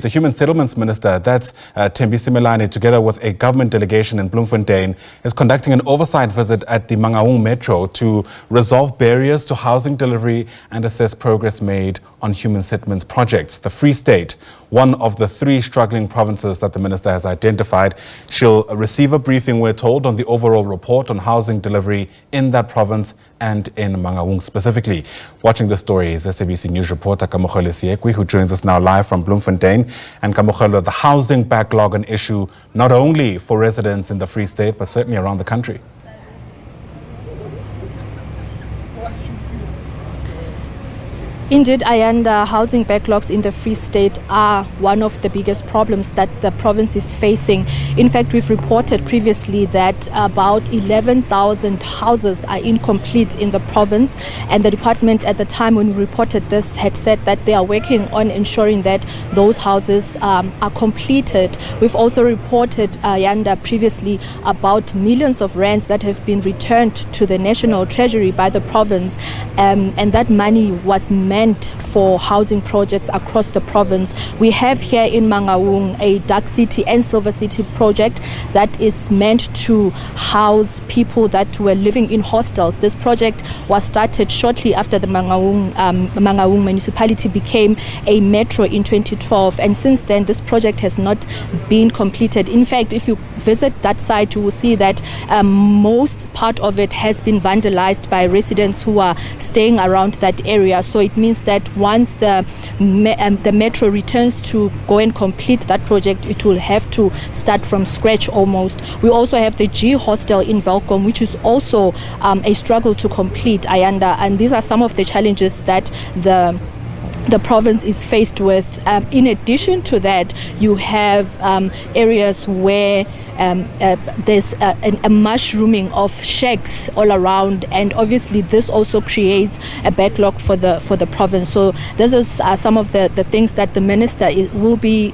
The Human Settlements Minister, that's Thembi Simelane, together with a government delegation in Bloemfontein, is conducting an oversight visit at the Mangaung Metro to resolve barriers to housing delivery and assess progress made on human settlements projects. The Free State, one of the three struggling provinces that the minister has identified. She'll receive a briefing, we're told, on the overall report on housing delivery in that province and in Mangaung specifically. Watching the story is SABC News reporter Kamogelo, Seekoei, who joins us now live from Bloemfontein. And Kamogelo, the housing backlog an issue not only for residents in the Free State, but certainly around the country. Indeed, Ayanda, housing backlogs in the Free State are one of the biggest problems that the province is facing. In fact, we've reported previously that about 11,000 houses are incomplete in the province, and the department at the time when we reported this had said that they are working on ensuring that those houses are completed. We've also reported, Ayanda, previously about millions of rands that have been returned to the National Treasury by the province, and that money was meant for housing projects across the province. We have here in Mangaung a Dark City and Silver City project that is meant to house people that were living in hostels. This project was started shortly after the Mangaung municipality became a metro in 2012, and since then this project has not been completed. In fact, if you visit that site, you will see that most part of it has been vandalized by residents who are staying around that area. So it means that once the metro returns to go and complete that project, it will have to start from scratch almost. We also have the G hostel in Welkom, which is also a struggle to complete, Ayanda, and these are some of the challenges that the province is faced with. In addition to that, you have areas where there's a mushrooming of shacks all around, and obviously this also creates a backlog for the province. So this is some of the things that the minister will be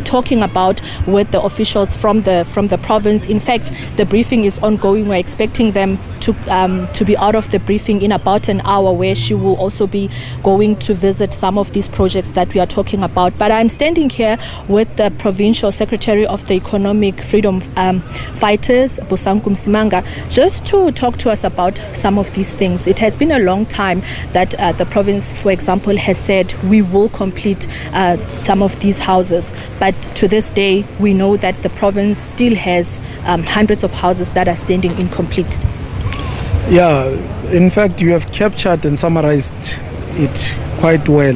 talking about with the officials from the province. In fact, the briefing is ongoing. We're expecting them to be out of the briefing in about an hour, where she will also be going to visit some of these projects that we are talking about. But I'm standing here with the Provincial Secretary of the Economic Freedom Fighters, Mangaung Metro, just to talk to us about some of these things. It has been a long time that the province, for example, has said we will complete some of these houses. But to this day, we know that the province still has hundreds of houses that are standing incomplete. Yeah, in fact, you have captured and summarized it quite well.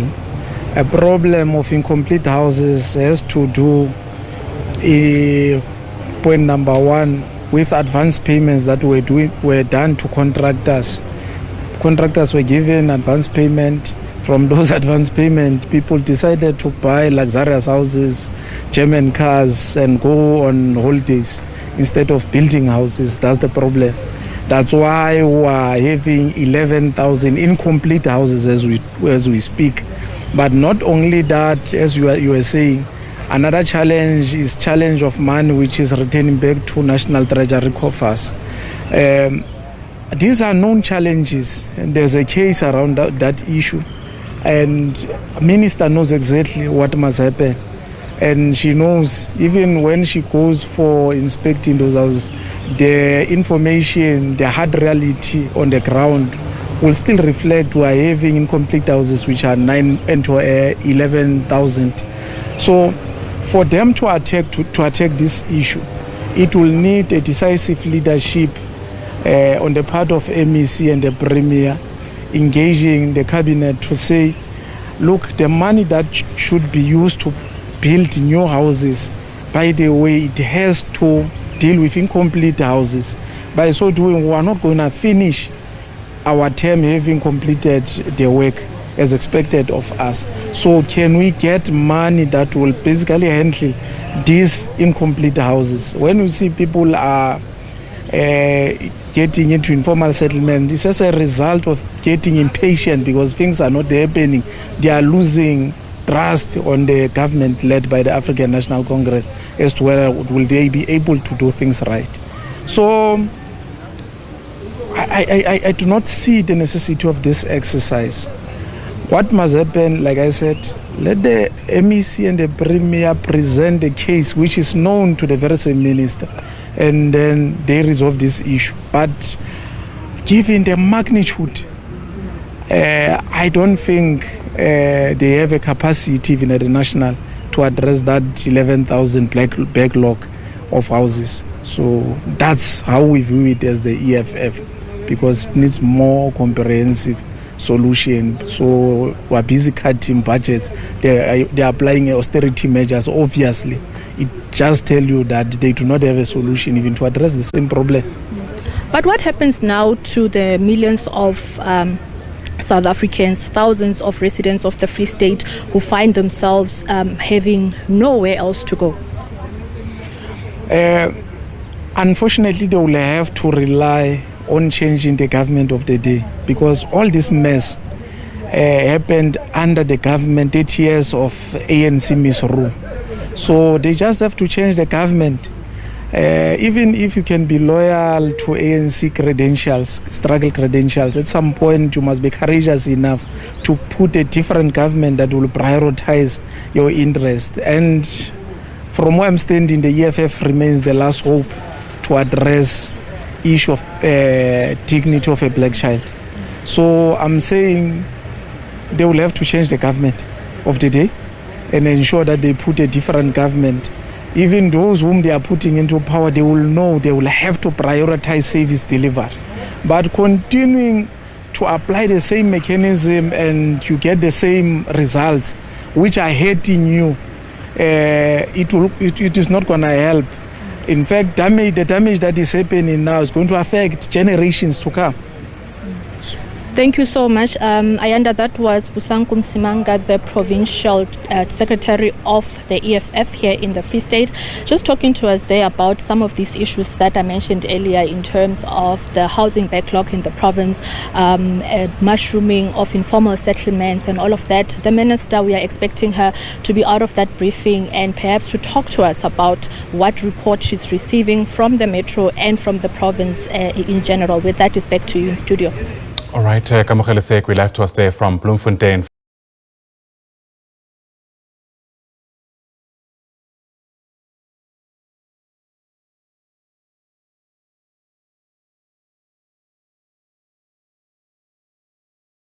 A problem of incomplete houses has to do, point number one, with advance payments that were done to contractors. Contractors were given advance payment. From those advance payment, people decided to buy luxurious houses, German cars, and go on holidays instead of building houses. That's the problem. That's why we are having 11,000 incomplete houses as we speak. But not only that, as you were saying, another challenge is challenge of money which is returning back to National Treasury coffers. These are known challenges, and there's a case around that issue. And Minister knows exactly what must happen. And she knows, even when she goes for inspecting those houses, the information, the hard reality on the ground will still reflect we are having incomplete houses which are 9 and 11,000. So for them to attack this issue, it will need a decisive leadership on the part of MEC and the Premier, engaging the cabinet to say, look, the money that should be used to build new houses, by the way, it has to deal with incomplete houses. By so doing, we are not going to finish our term having completed the work as expected of us. So can we get money that will basically handle these incomplete houses? When you see people are getting into informal settlement, it's as a result of getting impatient because things are not happening. They are losing trust on the government led by the African National Congress as to whether will they be able to do things right. So I do not see the necessity of this exercise. What must happen, like I said, let the MEC and the Premier present a case which is known to the very same minister, and then they resolve this issue. But given the magnitude, I don't think they have a capacity even at the national to address that 11,000 backlog of houses. So that's how we view it as the EFF, because it needs more comprehensive solution. So we're busy cutting budgets. They're applying austerity measures. Obviously, it just tells you that they do not have a solution even to address the same problem. But what happens now to the millions of South Africans, thousands of residents of the Free State who find themselves having nowhere else to go? Unfortunately, they will have to rely on changing the government of the day, because all this mess happened under the government 8 years of ANC misrule. So they just have to change the government. Even if you can be loyal to ANC credentials, struggle credentials, at some point you must be courageous enough to put a different government that will prioritize your interest. And from where I'm standing, the EFF remains the last hope to address issue of dignity of a black child. So I'm saying they will have to change the government of the day and ensure that they put a different government. Even those whom they are putting into power, they will know they will have to prioritize service delivery. But continuing to apply the same mechanism and you get the same results, which are hurting you, it is not going to help. In fact, the damage that is happening now is going to affect generations to come. Thank you so much. Ayanda, that was Busankum Simanga, the Provincial Secretary of the EFF here in the Free State, just talking to us there about some of these issues that I mentioned earlier in terms of the housing backlog in the province, mushrooming of informal settlements and all of that. The Minister, we are expecting her to be out of that briefing and perhaps to talk to us about what report she's receiving from the Metro and from the province in general. With that, is back to you in studio. All right, Kamogelo, we live to us there from Bloemfontein.